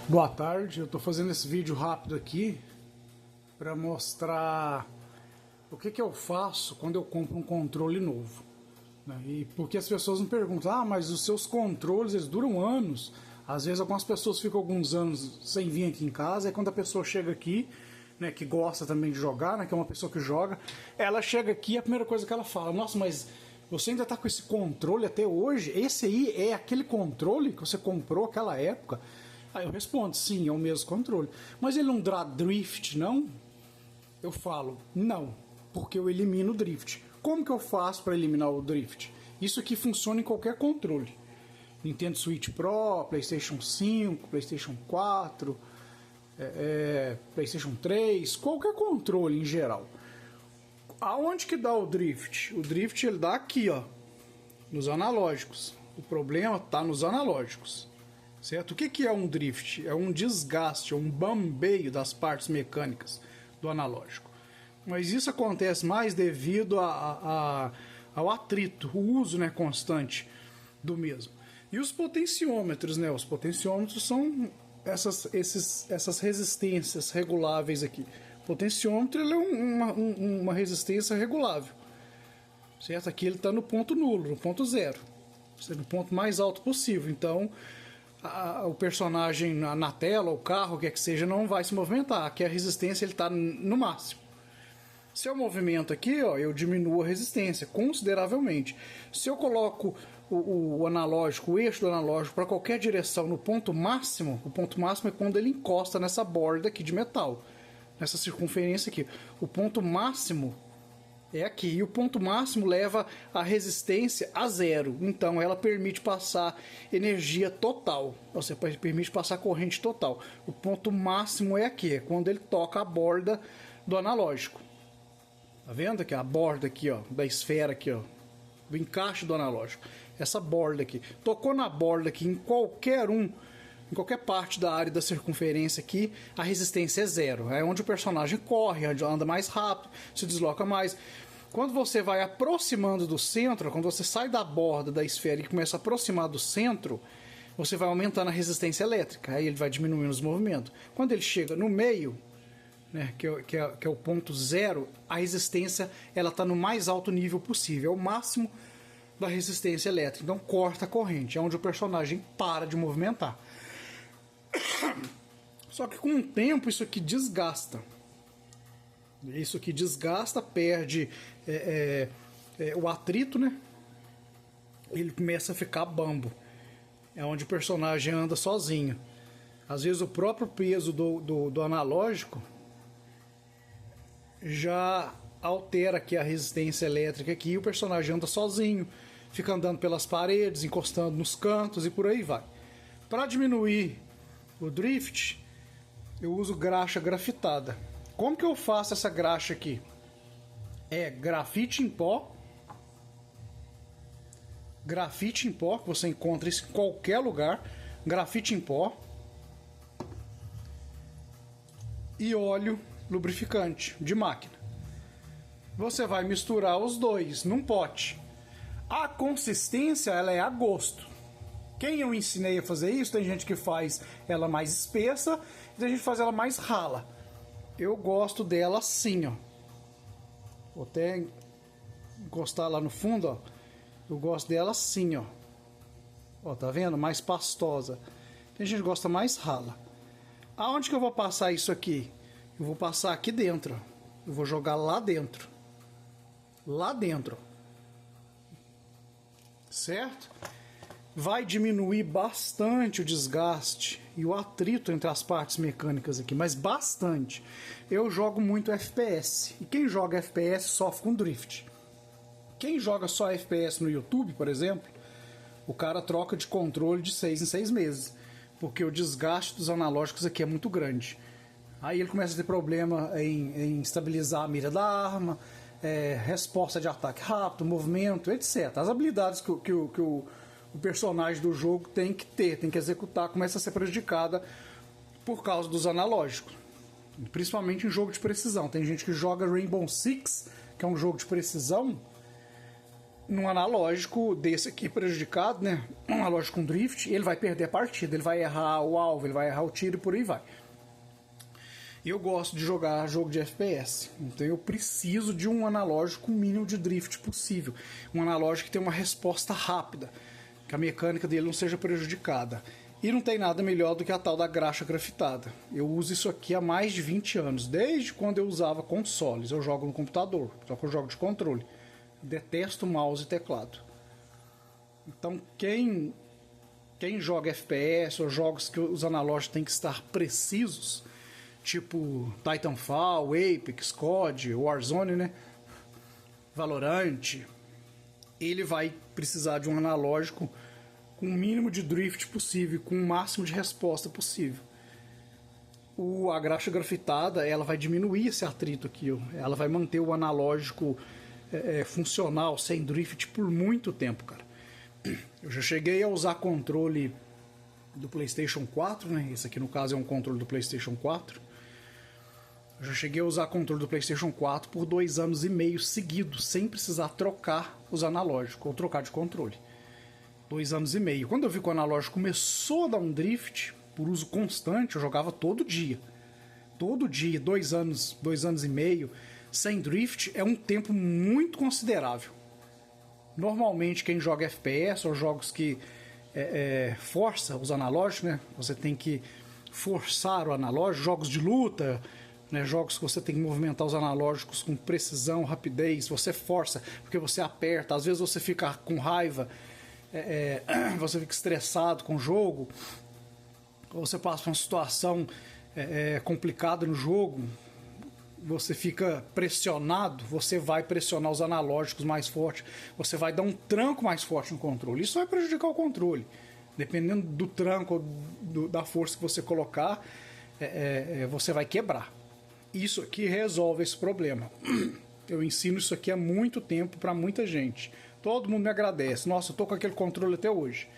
Boa tarde, eu estou fazendo esse vídeo rápido aqui para mostrar o que eu faço quando eu compro um controle novo, né? E porque as pessoas me perguntam, mas os seus controles eles duram anos. Às vezes algumas pessoas ficam alguns anos sem vir aqui em casa, e quando a pessoa chega aqui, né, que gosta também de jogar, né, que é uma pessoa que joga, ela chega aqui e a primeira coisa que ela fala, nossa, mas você ainda está com esse controle até hoje? Esse aí é aquele controle que você comprou naquela época? Aí eu respondo, sim, é o mesmo controle. Mas ele não dá drift, não? Eu falo, não, porque eu elimino o drift. Como que eu faço para eliminar o drift? Isso aqui funciona em qualquer controle. Nintendo Switch Pro, PlayStation 5, PlayStation 4, PlayStation 3, qualquer controle em geral. Aonde que dá o drift? O drift ele dá aqui, ó, nos analógicos. O problema está nos analógicos. Certo? O que é um drift? É um desgaste, é um bambeio das partes mecânicas do analógico. Mas isso acontece mais devido ao atrito, o uso, né, constante do mesmo. E os potenciômetros, né? Os potenciômetros são essas resistências reguláveis aqui. O potenciômetro ele é uma resistência regulável. Certo? Aqui ele está no ponto nulo, no ponto zero. No ponto mais alto possível. Então, o personagem na tela, o carro, o que é que seja, não vai se movimentar. Aqui a resistência está no máximo. Se eu movimento aqui, ó, eu diminuo a resistência consideravelmente. Se eu coloco o analógico, o eixo do analógico para qualquer direção no ponto máximo, o ponto máximo é quando ele encosta nessa borda aqui de metal, nessa circunferência aqui. O ponto máximo é aqui, e o ponto máximo leva a resistência a zero, então ela permite passar energia total, você permite passar corrente total. O ponto máximo é aqui, é quando ele toca a borda do analógico. Tá vendo aqui a borda aqui, ó, da esfera aqui, ó, do encaixe do analógico. Essa borda aqui, tocou na borda aqui em qualquer parte da área da circunferência aqui, a resistência é zero. É onde o personagem corre, anda mais rápido, se desloca mais. Quando você vai aproximando do centro, quando você sai da borda da esfera e começa a aproximar do centro, você vai aumentando a resistência elétrica, aí ele vai diminuindo os movimentos. Quando ele chega no meio, né, que é o ponto zero, a resistência está no mais alto nível possível, é o máximo da resistência elétrica. Então corta a corrente, é onde o personagem para de movimentar. Só que com o tempo isso aqui desgasta. Isso aqui desgasta, perde o atrito, né? Ele começa a ficar bambo. É onde o personagem anda sozinho. Às vezes o próprio peso do analógico já altera aqui a resistência elétrica aqui, e o personagem anda sozinho, fica andando pelas paredes, encostando nos cantos e por aí vai. Para diminuir o drift, eu uso graxa grafitada. Como que eu faço essa graxa aqui? É grafite em pó. Grafite em pó, que você encontra isso em qualquer lugar. Grafite em pó. E óleo lubrificante de máquina. Você vai misturar os dois num pote. A consistência ela é a gosto. Quem eu ensinei a fazer isso, tem gente que faz ela mais espessa, e tem gente que faz ela mais rala. Eu gosto dela assim, ó. Vou até encostar lá no fundo, ó. Eu gosto dela assim, ó. Ó, tá vendo? Mais pastosa. Tem gente que gosta mais rala. Aonde que eu vou passar isso aqui? Eu vou passar aqui dentro, ó. Eu vou jogar lá dentro. Lá dentro. Certo? Vai diminuir bastante o desgaste e o atrito entre as partes mecânicas aqui, mas bastante. Eu jogo muito FPS, e quem joga FPS sofre com drift. Quem joga só FPS no YouTube, por exemplo, o cara troca de controle de 6 em 6 meses, porque o desgaste dos analógicos aqui é muito grande. Aí ele começa a ter problema em estabilizar a mira da arma, resposta de ataque rápido, movimento, etc. As habilidades que o personagem do jogo tem que ter, tem que executar, começa a ser prejudicada por causa dos analógicos. Principalmente em jogo de precisão. Tem gente que joga Rainbow Six, que é um jogo de precisão, num analógico desse aqui prejudicado, né? Um analógico com drift, ele vai perder a partida, ele vai errar o alvo, ele vai errar o tiro e por aí vai. Eu gosto de jogar jogo de FPS, então eu preciso de um analógico com o mínimo de drift possível. Um analógico que tenha uma resposta rápida, que a mecânica dele não seja prejudicada. E não tem nada melhor do que a tal da graxa grafitada. Eu uso isso aqui há mais de 20 anos, desde quando eu usava consoles. Eu jogo no computador, só que eu jogo de controle. Detesto mouse e teclado. Então quem joga FPS ou jogos que os analógicos têm que estar precisos, tipo Titanfall, Apex, COD, Warzone, né? Valorant, ele vai precisar de um analógico com o mínimo de drift possível, com o máximo de resposta possível. A graxa grafitada, ela vai diminuir esse atrito aqui, ó. Ela vai manter o analógico funcional, sem drift, por muito tempo, cara. Eu já cheguei a usar controle do PlayStation 4, né? Esse aqui no caso é um controle do PlayStation 4. Eu já cheguei a usar controle do PlayStation 4 por 2 anos e meio seguidos, sem precisar trocar os analógicos ou trocar de controle. 2 anos e meio. Quando eu vi que o analógico começou a dar um drift, por uso constante, eu jogava todo dia. Todo dia, 2 anos e meio, sem drift, é um tempo muito considerável. Normalmente quem joga FPS ou jogos que força os analógicos, né? Você tem que forçar o analógico, jogos de luta, né? Jogos que você tem que movimentar os analógicos com precisão, rapidez, você força, porque você aperta, às vezes você fica com raiva, você fica estressado com o jogo, ou você passa por uma situação complicada no jogo, você fica pressionado, você vai pressionar os analógicos mais forte, você vai dar um tranco mais forte no controle. Isso vai prejudicar o controle. Dependendo do tranco, da força que você colocar, você vai quebrar. Isso aqui resolve esse problema. Eu ensino isso aqui há muito tempo para muita gente. Todo mundo me agradece. Nossa, eu tô com aquele controle até hoje.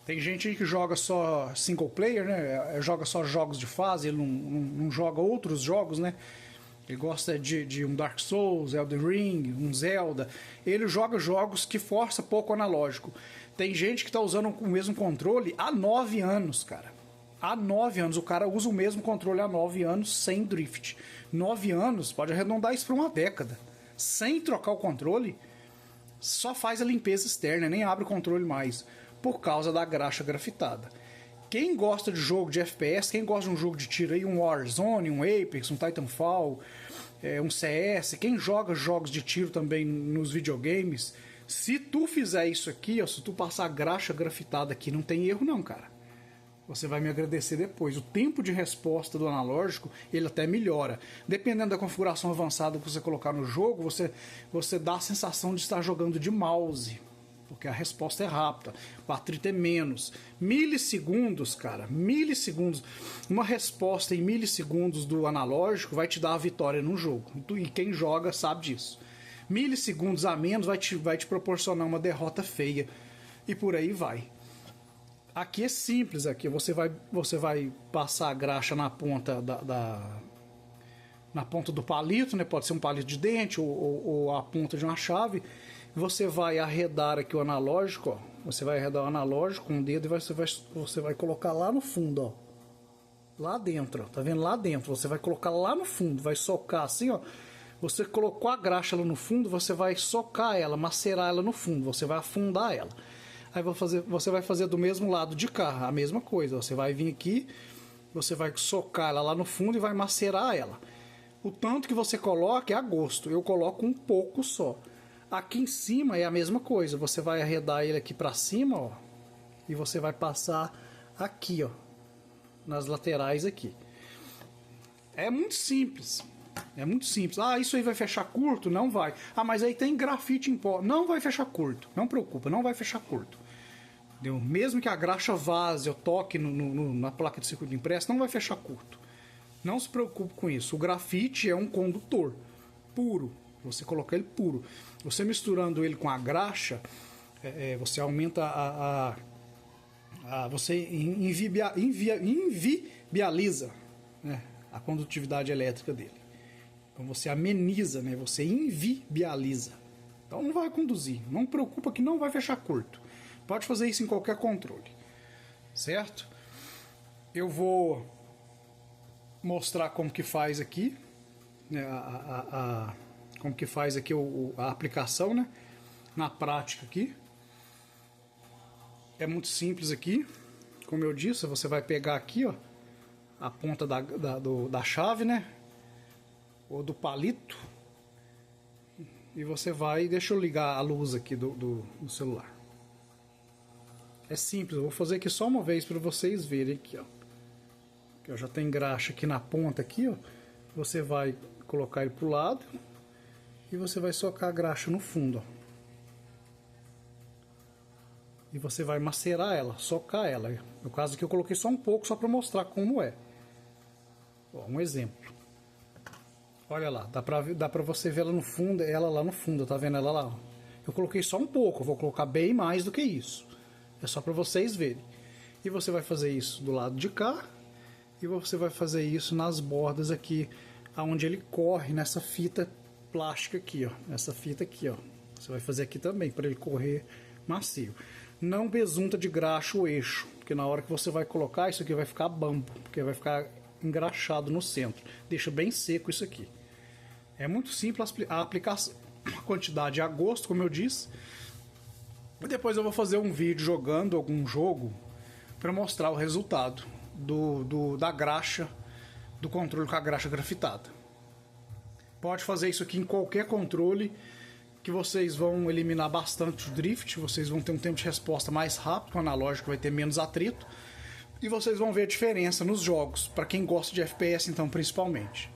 Tem gente aí que joga só single player, né? Joga só jogos de fase, ele não joga outros jogos, né? Ele gosta de um Dark Souls, Elden Ring, um Zelda. Ele joga jogos que força pouco o analógico. Tem gente que está usando o mesmo controle há 9 anos, cara. Há 9 anos. O cara usa o mesmo controle há 9 anos sem drift. 9 anos, pode arredondar isso para uma década. Sem trocar o controle, só faz a limpeza externa, nem abre o controle mais, por causa da graxa grafitada. Quem gosta de jogo de FPS, quem gosta de um jogo de tiro aí, um Warzone, um Apex, um Titanfall, um CS, quem joga jogos de tiro também nos videogames, se tu fizer isso aqui, ó, se tu passar a graxa grafitada aqui, não tem erro não, cara. Você vai me agradecer depois. O tempo de resposta do analógico, ele até melhora. Dependendo da configuração avançada que você colocar no jogo, você dá a sensação de estar jogando de mouse, porque a resposta é rápida, o atrito é menos. Milissegundos, cara, milissegundos. Uma resposta em milissegundos do analógico vai te dar a vitória no jogo. E quem joga sabe disso. Milissegundos a menos vai te proporcionar uma derrota feia. E por aí vai. Aqui é simples, aqui você vai passar a graxa na ponta na ponta do palito, né? Pode ser um palito de dente ou a ponta de uma chave. Você vai arredar aqui o analógico, ó. Você vai arredar o analógico com o dedo e você vai colocar lá no fundo, ó. Lá dentro, ó. Tá vendo? Lá dentro. Você vai colocar lá no fundo, vai socar assim, ó. Você colocou a graxa lá no fundo, você vai socar ela, macerar ela no fundo, você vai afundar ela. Aí você vai fazer do mesmo lado de cá, a mesma coisa. Você vai vir aqui, você vai socar ela lá no fundo e vai macerar ela. O tanto que você coloca é a gosto. Eu coloco um pouco só. Aqui em cima é a mesma coisa. Você vai arredar ele aqui para cima, ó, e você vai passar aqui, ó, nas laterais aqui. É muito simples. É muito simples. Ah, isso aí vai fechar curto? Não vai. Ah, mas aí tem grafite em pó. Não vai fechar curto. Não preocupa, não vai fechar curto. Entendeu? Mesmo que a graxa vaze ou toque na placa de circuito impresso, não vai fechar curto. Não se preocupe com isso. O grafite é um condutor puro. Você coloca ele puro. Você misturando ele com a graxa, você aumenta você inviabiliza, né, a condutividade elétrica dele. Então você ameniza, né? Você inviabiliza. Então não vai conduzir. Não preocupa que não vai fechar curto. Pode fazer isso em qualquer controle. Certo? Eu vou mostrar como que faz aqui, né, como que faz aqui a aplicação, né, na prática aqui. É muito simples aqui. Como eu disse, você vai pegar aqui, ó, a ponta da chave, né, ou do palito, e você vai... Deixa eu ligar a luz aqui do celular. É simples, eu vou fazer aqui só uma vez para vocês verem aqui, ó. Que já tem graxa aqui na ponta aqui, ó. Você vai colocar ele pro lado e você vai socar a graxa no fundo, ó. E você vai macerar ela, socar ela. No caso aqui eu coloquei só um pouco só para mostrar como é. Ó, um exemplo. Olha lá, dá pra você ver ela no fundo, ela lá no fundo, tá vendo ela lá? Ó. Eu coloquei só um pouco, eu vou colocar bem mais do que isso. É só para vocês verem. E você vai fazer isso do lado de cá. E você vai fazer isso nas bordas aqui, aonde ele corre nessa fita plástica aqui, ó. Essa fita aqui, ó. Você vai fazer aqui também, para ele correr macio. Não besunta de graxa o eixo, porque na hora que você vai colocar, isso aqui vai ficar bambo, porque vai ficar engraxado no centro. Deixa bem seco isso aqui. É muito simples a aplicação. A quantidade a gosto, como eu disse. E depois eu vou fazer um vídeo jogando algum jogo para mostrar o resultado da graxa, do controle com a graxa grafitada. Pode fazer isso aqui em qualquer controle, que vocês vão eliminar bastante o drift, vocês vão ter um tempo de resposta mais rápido, o analógico vai ter menos atrito, e vocês vão ver a diferença nos jogos, para quem gosta de FPS então principalmente.